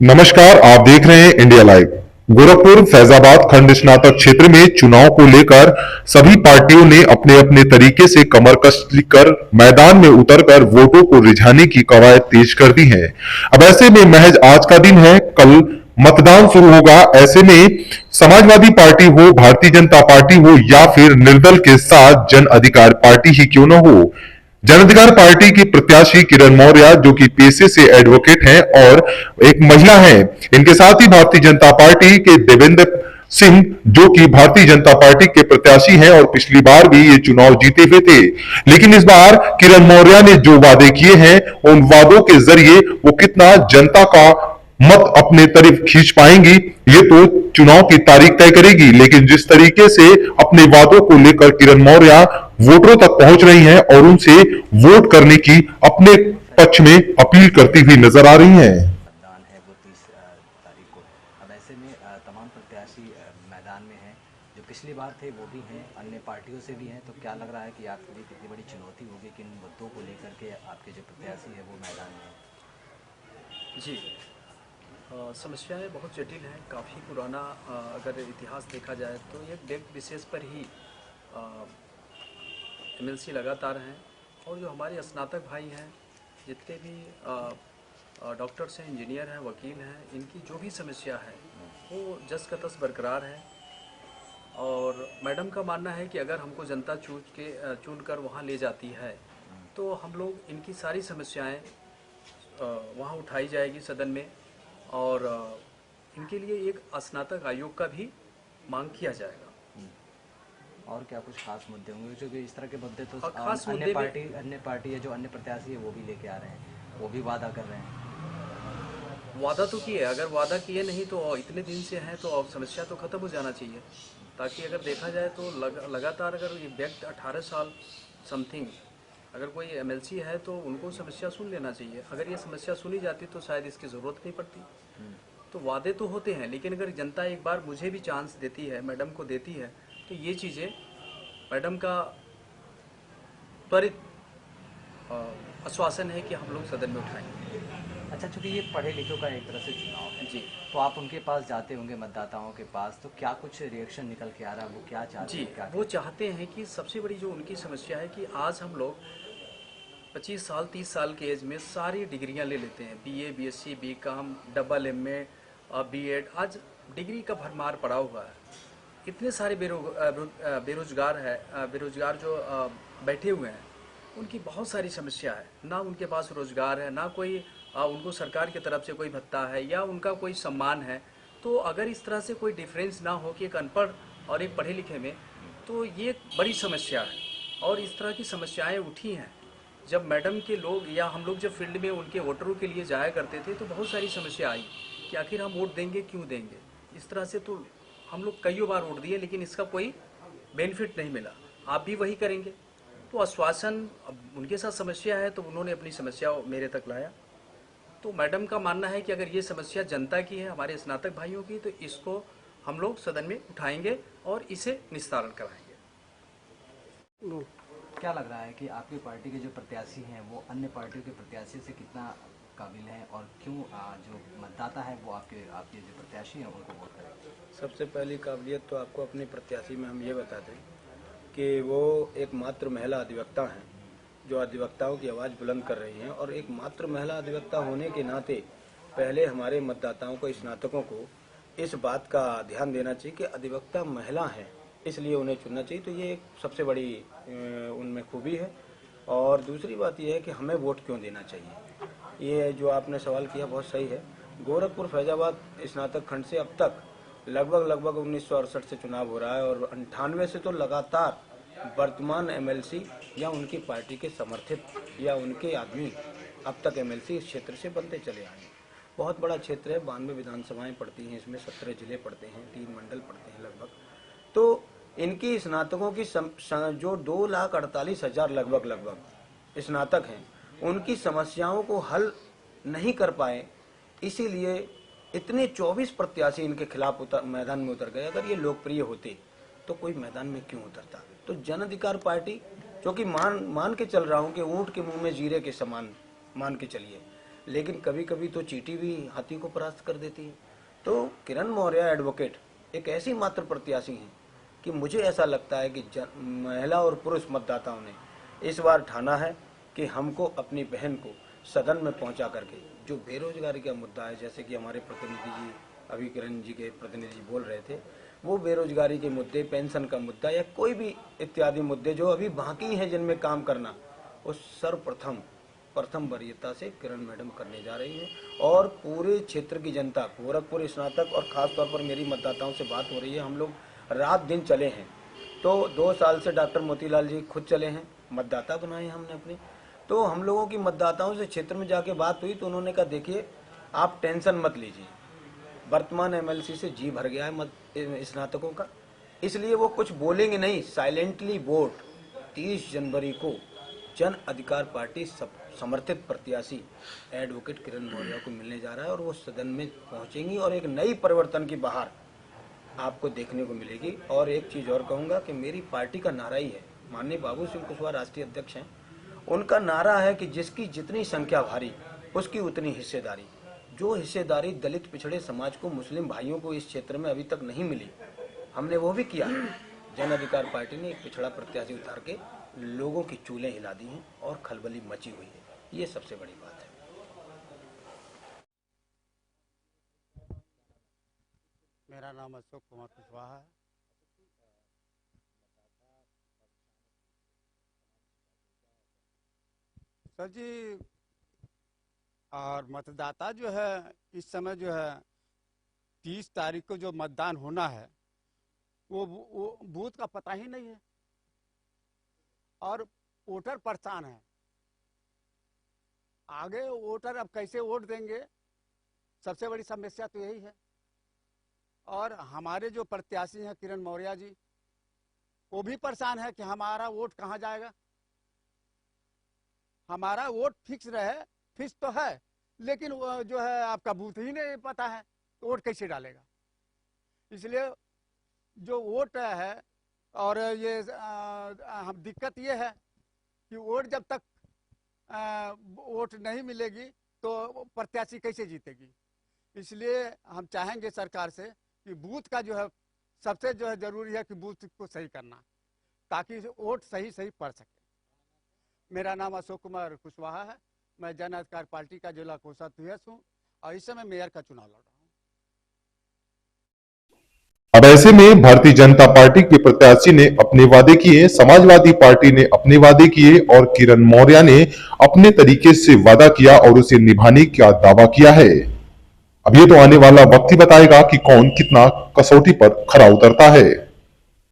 नमस्कार, आप देख रहे हैं इंडिया लाइव। गोरखपुर फैजाबाद खंड स्नातक क्षेत्र में चुनाव को लेकर सभी पार्टियों ने अपने अपने तरीके से कमर कस कर मैदान में उतरकर वोटों को रिझाने की कवायद तेज कर दी है। अब ऐसे में महज आज का दिन है, कल मतदान शुरू होगा। ऐसे में समाजवादी पार्टी हो, भारतीय जनता पार्टी हो या फिर निर्दल के साथ जन अधिकार पार्टी ही क्यों न हो, जन अधिकार पार्टी की प्रत्याशी किरण मौर्य, जो कि पेशे से एडवोकेट हैं और एक महिला हैं, इनके साथ ही भारतीय जनता पार्टी के देवेंद्र सिंह, जो कि भारतीय जनता पार्टी के प्रत्याशी हैं और पिछली बार भी ये चुनाव जीते हुए थे। लेकिन इस बार किरण मौर्य ने जो वादे किए हैं, उन वादों के जरिए वो कितना जनता का मत अपने तरफ खींच पाएंगी, ये तो चुनाव की तारीख तय करेगी। लेकिन जिस तरीके से अपने वादों को लेकर किरण मौर्य वोटरों तक पहुंच रही हैं और उनसे वोट करने की अपने पक्ष में अपील करती हुई नजर आ रही हैं। मतदान है वो 30 तारीख को। अब ऐसे में तमाम प्रत्याशी मैदान में हैं। जो पिछली बार थे वो भी हैं, अन्य पार्टियों से भी हैं। तो क्या लग रहा है कि आपके लिए कितनी बड़ी चुनौती होगी कि इन मुद्दों को लेकर के आपके जो प्रत्याशी है वो मैदान में हैं? जी, समस्याएं बहुत जटिल हैं। काफ़ी पुराना अगर इतिहास देखा जाए तो एक व्यक्ति विशेष पर ही एमएलसी लगातार हैं। और जो हमारे स्नातक भाई हैं, जितने भी डॉक्टर्स हैं, इंजीनियर हैं, वकील हैं, इनकी जो भी समस्या है वो जस का तस बरकरार है। और मैडम का मानना है कि अगर हमको जनता चुन कर वहाँ ले जाती है तो हम लोग इनकी सारी समस्याएं वहाँ उठाई जाएगी सदन में। और इनके लिए एक स्नातक आयोग का भी मांग किया जाएगा। और क्या कुछ खास मुद्दे होंगे, क्योंकि इस तरह के मुद्दे तो खास अन्य पार्टी है, जो अन्य प्रत्याशी है वो भी लेके आ रहे हैं, वो भी वादा कर रहे हैं। वादा तो किए, अगर वादा किए नहीं तो इतने दिन से हैं तो समस्या तो ख़त्म हो जाना चाहिए। ताकि अगर देखा जाए तो लगातार अगर ये व्यक्ति 18 साल समथिंग अगर कोई एमएलसी है तो उनको समस्या सुन लेना चाहिए। अगर ये समस्या सुनी जाती तो शायद इसकी ज़रूरत नहीं पड़ती। तो वादे तो होते हैं, लेकिन अगर जनता एक बार मुझे भी चांस देती है, मैडम को देती है, तो ये चीज़ें मैडम का त्वरित आश्वासन है कि हम लोग सदन में उठाएंगे। अच्छा, चूँकि ये पढ़े लिखों का एक तरह से चुनाव है जी, तो आप उनके पास जाते होंगे, मतदाताओं के पास, तो क्या कुछ रिएक्शन निकल के आ रहा है, वो क्या चाहते जी, हैं? क्या वो चाहते हैं कि सबसे बड़ी जो उनकी समस्या है कि आज हम लोग 25 साल 30 साल के एज में सारी डिग्रियां ले लेते हैं, BA, BSc, BCom, double MA, BEd. आज डिग्री का भरमार पड़ा हुआ है। इतने सारे बेरोजगार जो बैठे हुए हैं, उनकी बहुत सारी समस्या है। ना उनके पास रोजगार है, ना कोई उनको सरकार की तरफ से कोई भत्ता है या उनका कोई सम्मान है। तो अगर इस तरह से कोई डिफरेंस ना हो कि एक अनपढ़ और एक पढ़े लिखे में, तो ये एक बड़ी समस्या है। और इस तरह की समस्याएं उठी हैं जब मैडम के लोग या हम लोग जब फील्ड में उनके वोटरों के लिए जाया करते थे, तो बहुत सारी समस्या आई कि आखिर हम वोट देंगे क्यों देंगे। इस तरह से तो हम लोग कई बार वोट दिए, लेकिन इसका कोई बेनिफिट नहीं मिला। आप भी वही करेंगे। तो आश्वासन, अब उनके साथ समस्या है तो उन्होंने अपनी समस्या मेरे तक लाया। तो मैडम का मानना है कि अगर ये समस्या जनता की है, हमारे स्नातक भाइयों की, तो इसको हम लोग सदन में उठाएंगे और इसे निस्तारण कराएंगे। क्या लग रहा है कि आपकी पार्टी के जो प्रत्याशी हैं वो अन्य पार्टियों के प्रत्याशी से कितना काबिल हैं, और क्यों जो मतदाता है वो आपके जो प्रत्याशी हैं उनको वोट करें? सबसे पहली काबिलियत तो आपको अपने प्रत्याशी में हम ये बता दें कि वो एक मात्र महिला अधिवक्ता हैं, जो अधिवक्ताओं की आवाज़ बुलंद कर रही हैं। और एक मात्र महिला अधिवक्ता होने के नाते पहले हमारे मतदाताओं को, स्नातकों को इस बात का ध्यान देना चाहिए कि अधिवक्ता महिला हैं, इसलिए उन्हें चुनना चाहिए। तो ये एक सबसे बड़ी उनमें खूबी है। और दूसरी बात यह है कि हमें वोट क्यों देना चाहिए। ये जो आपने सवाल किया बहुत सही है। गोरखपुर फैजाबाद स्नातक खंड से अब तक लगभग 1968 से चुनाव हो रहा है और 98 से तो लगातार वर्तमान एमएलसी या उनकी पार्टी के समर्थित या उनके आदमी अब तक एमएलसी इस क्षेत्र से बनते चले आए हैं। बहुत बड़ा क्षेत्र है, 92 विधानसभाएं पड़ती हैं, इसमें 17 जिले पड़ते हैं, 3 मंडल पड़ते हैं लगभग। तो इनकी स्नातकों की जो 2,48,000 लगभग स्नातक हैं, उनकी समस्याओं को हल नहीं कर पाए, इसीलिए इतने 24 प्रत्याशी इनके खिलाफ मैदान में उतर गए। अगर ये लोकप्रिय होते तो कोई मैदान में क्यों उतरता। तो जन अधिकार पार्टी, जो कि मान के चल रहा हूं कि ऊंट के मुंह में जीरे के समान मान के चलिए, लेकिन कभी कभी तो चींटी भी हाथी को परास्त कर देती है। तो किरण मौर्य एडवोकेट एक ऐसी मात्र प्रत्याशी हैं कि मुझे ऐसा लगता है कि महिला और पुरुष मतदाताओं ने इस बार ठाना है कि हमको अपनी बहन को सदन में पहुंचा करके जो बेरोजगारी का मुद्दा है, जैसे कि हमारे प्रतिनिधि जी अभी किरण जी के प्रतिनिधि जी बोल रहे थे, वो बेरोजगारी के मुद्दे, पेंशन का मुद्दा या कोई भी इत्यादि मुद्दे जो अभी बाकी हैं जिनमें काम करना, वो प्रथम वरीयता से किरण मैडम करने जा रही हैं। और पूरे क्षेत्र की जनता, गोरखपुर स्नातक और खास तौर पर मेरी मतदाताओं से बात हो रही है, हम लोग रात दिन चले हैं। तो 2 साल से डॉक्टर मोतीलाल जी खुद चले हैं, मतदाता बनाए हमने अपने। तो हम लोगों की मतदाताओं से क्षेत्र में जाके बात हुई तो उन्होंने कहा देखिए आप टेंशन मत लीजिए, वर्तमान एमएलसी से जी भर गया है स्नातकों का, इसलिए वो कुछ बोलेंगे नहीं। साइलेंटली वोट 30 जनवरी को जन अधिकार पार्टी समर्थित प्रत्याशी एडवोकेट किरण मौर्य को मिलने जा रहा है और वो सदन में पहुंचेंगी और एक नई परिवर्तन की बहार आपको देखने को मिलेगी। और एक चीज और कहूंगा कि मेरी पार्टी का नारा ही है, माननीय बाबू सिंह कुशवाहा राष्ट्रीय अध्यक्ष हैं, उनका नारा है कि जिसकी जितनी संख्या भारी उसकी उतनी हिस्सेदारी। जो हिस्सेदारी दलित पिछड़े समाज को, मुस्लिम भाइयों को इस क्षेत्र में अभी तक नहीं मिली, हमने वो भी किया। जन अधिकार पार्टी ने एक पिछड़ा प्रत्याशी उतार के लोगों की चूल्हें हिला दी हैं और खलबली मची हुई है, ये सबसे बड़ी बात है। मेरा नाम अशोक कुमार कुशवाहा है। सर जी, और मतदाता जो है इस समय जो है 30 तारीख को जो मतदान होना है वो बूथ का पता ही नहीं है और वोटर परेशान है। आगे वोटर अब कैसे वोट देंगे, सबसे बड़ी समस्या तो यही है। और हमारे जो प्रत्याशी हैं किरण मौर्य जी, वो भी परेशान है कि हमारा वोट कहाँ जाएगा। हमारा वोट फिक्स तो है, लेकिन वो जो है आपका बूथ ही नहीं पता है तो वोट कैसे डालेगा। इसलिए जो वोट है, और ये हम दिक्कत ये है कि वोट जब तक वोट नहीं मिलेगी तो प्रत्याशी कैसे जीतेगी। इसलिए हम चाहेंगे सरकार से कि बूथ का जो है सबसे जो है जरूरी है कि बूथ को सही करना, ताकि वोट सही पड़ सके। मेरा नाम अशोक कुमार कुशवाहा है, मैं जन अधिकार पार्टी का जिला कोषाध्यक्ष हूँ और इस समय मेयर का चुनाव लड़ रहा हूँ। अब ऐसे में भारतीय जनता पार्टी के प्रत्याशी ने अपने वादे किए, समाजवादी पार्टी ने अपने वादे किए और किरण मौर्य ने अपने तरीके से वादा किया और उसे निभाने का दावा किया है। अब ये तो आने वाला वक्त ही बताएगा कि कौन कितना कसौटी पर खरा उतरता है।